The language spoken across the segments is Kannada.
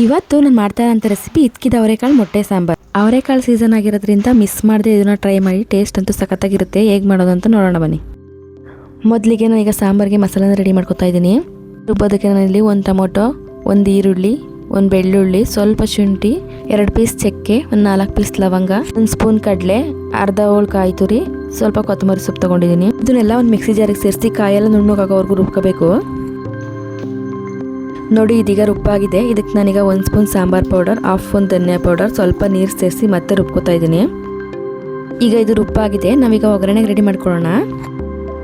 ಇವತ್ತು ನಾನು ಮಾಡ್ತಾ ಇರೋಂಥ ರೆಸಿಪಿ ಇದ್ಕಿದ ಅವರೆಕಾಳು ಮೊಟ್ಟೆ ಸಾಂಬಾರು. ಅವರೆಕಾಳು ಸೀಸನ್ ಆಗಿರೋದ್ರಿಂದ ಮಿಸ್ ಮಾಡದೆ ಇದನ್ನು ಟ್ರೈ ಮಾಡಿ. ಟೇಸ್ಟ್ ಅಂತೂ ಸಖತ್ತಾಗಿರುತ್ತೆ. ಹೇಗೆ ಮಾಡೋದು ಅಂತ ನೋಡೋಣ ಬನ್ನಿ. ಮೊದಲಿಗೆ ನಾನೀಗ ಸಾಂಬಾರಿಗೆ ಮಸಾಲೆನ ರೆಡಿ ಮಾಡ್ಕೊತಾ ಇದ್ದೀನಿ. ರುಬ್ಬೋದಕ್ಕೆ ನಾನಿಲ್ಲಿ ಒಂದು ಟೊಮೊಟೊ, ಒಂದು ಈರುಳ್ಳಿ, ಒಂದು ಬೆಳ್ಳುಳ್ಳಿ, ಸ್ವಲ್ಪ ಶುಂಠಿ, 2 ಪೀಸ್ ಚಕ್ಕೆ, ಒಂದು 4 ಪೀಸ್ ಲವಂಗ, 1 ಸ್ಪೂನ್ ಕಡಲೆ, ಅರ್ಧ ಹೋಳು ಕಾಯಿ ತುರಿ, ಸ್ವಲ್ಪ ಕೊತ್ತಂಬರಿ ಸೊಪ್ಪು ತೊಗೊಂಡಿದ್ದೀನಿ. ಇದನ್ನೆಲ್ಲ ಒಂದು ಮಿಕ್ಸಿ ಜಾರಿಗೆ ಸೇರಿಸಿ ಕಾಯೆಲ್ಲ ನುಣ್ಣಗಾಗೋವರೆಗೂ ರುಬ್ಕೋಬೇಕು. ನೋಡಿ ಇದೀಗ ರುಬ್ಬಾಗಿದೆ. ಇದಕ್ಕೆ ನಾನೀಗ 1 ಸ್ಪೂನ್ ಸಾಂಬಾರ್ ಪೌಡರ್, 1/2 ಸ್ಪೂನ್ ಧನಿಯಾ ಪೌಡರ್, ಸ್ವಲ್ಪ ನೀರು ಸೇರಿಸಿ ಮತ್ತೆ ರುಬ್ಕೋತಾ ಇದ್ದೀನಿ. ಈಗ ಇದು ರುಬ್ಬಾಗಿದೆ. ನಾವೀಗ ಒಗ್ಗರಣೆಗೆ ರೆಡಿ ಮಾಡ್ಕೊಳ್ಳೋಣ.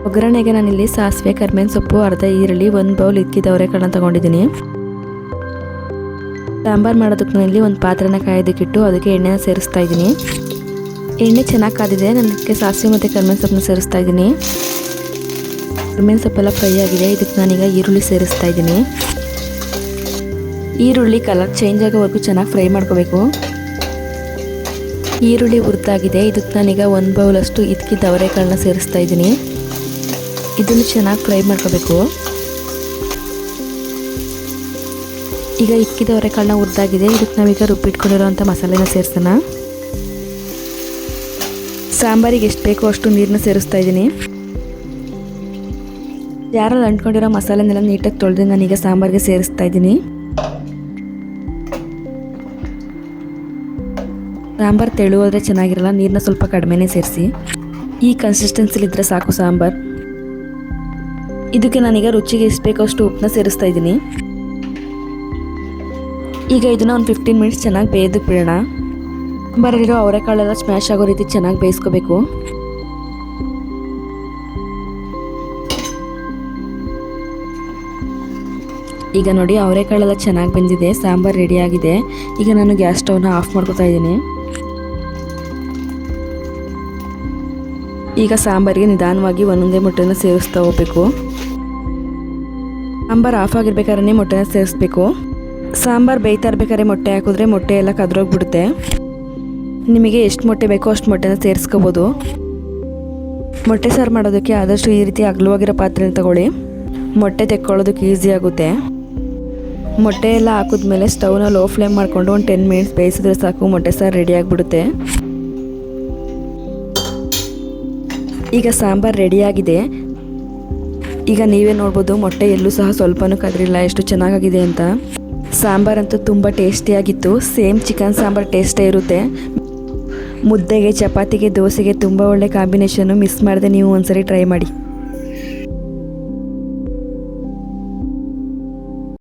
ಒಗ್ಗರಣೆಗೆ ನಾನಿಲ್ಲಿ ಸಾಸಿವೆ, ಕರಿಬೇವಿನ ಸೊಪ್ಪು, ಅರ್ಧ ಈರುಳ್ಳಿ, 1 ಬೌಲ್ ಇದ್ಕಿದ ಅವರೆಕಾಳನ್ನ ತಗೊಂಡಿದ್ದೀನಿ. ಸಾಂಬಾರು ಮಾಡೋದಕ್ಕೆ ನಾನಿಲ್ಲಿ ಒಂದು ಪಾತ್ರೆನ ಕಾಯೋದಕ್ಕಿಟ್ಟು ಅದಕ್ಕೆ ಎಣ್ಣೆನ ಸೇರಿಸ್ತಾ ಇದ್ದೀನಿ. ಎಣ್ಣೆ ಚೆನ್ನಾಗಿ ಕಾದಿದೆ. ನಾನು ಇದಕ್ಕೆ ಸಾಸಿವೆ ಮತ್ತು ಕರಿಬೇವಿನ ಸೊಪ್ಪನ್ನ ಸೇರಿಸ್ತಾ ಇದ್ದೀನಿ. ಕರಿಬೇವಿನ ಸೊಪ್ಪೆಲ್ಲ ಫ್ರೈ ಆಗಿದೆ. ಇದಕ್ಕೆ ನಾನೀಗ ಈರುಳ್ಳಿ ಸೇರಿಸ್ತಾ ಇದ್ದೀನಿ. ಈರುಳ್ಳಿ ಕಲರ್ ಚೇಂಜ್ ಆಗೋವರೆಗೂ ಚೆನ್ನಾಗಿ ಫ್ರೈ ಮಾಡ್ಕೋಬೇಕು. ಈರುಳ್ಳಿ ಹುರಿದಾಗಿದೆ. ಇದಕ್ಕೆ ನಾನೀಗ 1 ಬೌಲಷ್ಟು ಇದ್ಕಿದ್ದ ಅವರೆಕಾಳನ್ನ ಸೇರಿಸ್ತಾ ಇದ್ದೀನಿ. ಇದನ್ನು ಚೆನ್ನಾಗಿ ಫ್ರೈ ಮಾಡ್ಕೋಬೇಕು. ಈಗ ಇದ್ಕಿದ್ದ ಅವರೆಕಾಳನ್ನ ಹುರಿದಾಗಿದೆ. ಇದಕ್ಕೆ ನಾವೀಗ ರುಬ್ಬಿಟ್ಕೊಂಡಿರೋಂಥ ಮಸಾಲೆನ ಸೇರಿಸೋಣ. ಸಾಂಬಾರಿಗೆ ಎಷ್ಟು ಬೇಕೋ ಅಷ್ಟು ನೀರನ್ನ ಸೇರಿಸ್ತಾ ಇದ್ದೀನಿ. ಜಾರಲ್ಲಿ ಅಂಟ್ಕೊಂಡಿರೋ ಮಸಾಲೆನೆಲ್ಲ ನೀಟಾಗಿ ತೊಳೆದು ನಾನೀಗ ಸಾಂಬಾರಿಗೆ ಸೇರಿಸ್ತಾ ಇದ್ದೀನಿ. ಸಾಂಬಾರು ತೆಳು ಹೋದರೆ ಚೆನ್ನಾಗಿರಲ್ಲ. ನೀರನ್ನ ಸ್ವಲ್ಪ ಕಡಿಮೆನೇ ಸೇರಿಸಿ. ಈ ಕನ್ಸಿಸ್ಟೆನ್ಸಿಲಿದ್ದರೆ ಸಾಕು ಸಾಂಬಾರು. ಇದಕ್ಕೆ ನಾನೀಗ ರುಚಿಗೆ ಎಷ್ಟು ಬೇಕೋ ಅಷ್ಟು ಉಪ್ಪನ್ನ ಸೇರಿಸ್ತಾ ಇದ್ದೀನಿ. ಈಗ ಇದನ್ನು ಒಂದು 15 ಮಿನಿಟ್ಸ್ ಚೆನ್ನಾಗಿ ಬೇಯೋದಕ್ಕೆ ಬಿಡೋಣ. ಸಾಂಬಾರಲ್ಲಿರೋ ಅವರೆಕಾಳೆಲ್ಲ ಸ್ಮ್ಯಾಶ್ ಆಗೋ ರೀತಿ ಚೆನ್ನಾಗಿ ಬೇಯಿಸ್ಕೋಬೇಕು. ಈಗ ನೋಡಿ ಅವರೆಕಾಳೆಲ್ಲ ಚೆನ್ನಾಗಿ ಬೆಂದಿದೆ. ಸಾಂಬಾರು ರೆಡಿಯಾಗಿದೆ. ಈಗ ನಾನು ಗ್ಯಾಸ್ ಸ್ಟವ್ನ ಆಫ್ ಮಾಡ್ಕೊತಾ ಇದ್ದೀನಿ. ಈಗ ಸಾಂಬಾರಿಗೆ ನಿಧಾನವಾಗಿ ಒಂದೊಂದೇ ಮೊಟ್ಟೆನ ಸೇರಿಸ್ತಾ ಹೋಗಬೇಕು. ಸಾಂಬಾರು ಆಫ್ ಆಗಿರ್ಬೇಕಾದ್ರೆ ಮೊಟ್ಟೆನ ಸೇರಿಸ್ಬೇಕು. ಸಾಂಬಾರು ಬೇಯ್ತಾ ಇರ್ಬೇಕಾದ್ರೆ ಮೊಟ್ಟೆ ಹಾಕಿದ್ರೆ ಮೊಟ್ಟೆ ಎಲ್ಲ ಕದ್ರೋಗ್ಬಿಡುತ್ತೆ. ನಿಮಗೆ ಎಷ್ಟು ಮೊಟ್ಟೆ ಬೇಕೋ ಅಷ್ಟು ಮೊಟ್ಟೆನ ಸೇರಿಸ್ಕೋಬೋದು. ಮೊಟ್ಟೆ ಸಾರು ಮಾಡೋದಕ್ಕೆ ಆದಷ್ಟು ಈ ರೀತಿ ಅಗಲವಾಗಿರೋ ಪಾತ್ರೆನ ತಗೊಳ್ಳಿ. ಮೊಟ್ಟೆ ತೆಕ್ಕೊಳ್ಳೋದಕ್ಕೆ ಈಸಿ ಆಗುತ್ತೆ. ಮೊಟ್ಟೆ ಎಲ್ಲ ಹಾಕಿದ್ಮೇಲೆ ಸ್ಟವ್ನ ಲೋ ಫ್ಲೇಮ್ ಮಾಡಿಕೊಂಡು ಒಂದು 10 ಮಿನಿಟ್ಸ್ ಬೇಯಿಸಿದ್ರೆ ಸಾಕು. ಮೊಟ್ಟೆ ಸಾರು ರೆಡಿ ಆಗಿಬಿಡುತ್ತೆ. ಈಗ ಸಾಂಬಾರು ರೆಡಿಯಾಗಿದೆ. ಈಗ ನೀವೇ ನೋಡ್ಬೋದು ಮೊಟ್ಟೆ ಎಲ್ಲೂ ಸಹ ಸ್ವಲ್ಪನೂ ಕದರಿಲ್ಲ, ಎಷ್ಟು ಚೆನ್ನಾಗಿದೆ ಅಂತ. ಸಾಂಬಾರಂತೂ ತುಂಬ ಟೇಸ್ಟಿಯಾಗಿತ್ತು. ಸೇಮ್ ಚಿಕನ್ ಸಾಂಬಾರು ಟೇಸ್ಟೇ ಇರುತ್ತೆ. ಮುದ್ದೆಗೆ, ಚಪಾತಿಗೆ, ದೋಸೆಗೆ ತುಂಬ ಒಳ್ಳೆ ಕಾಂಬಿನೇಷನ್ನು. ಮಿಸ್ ಮಾಡದೆ ನೀವು ಒಂದ್ಸರಿ ಟ್ರೈ ಮಾಡಿ.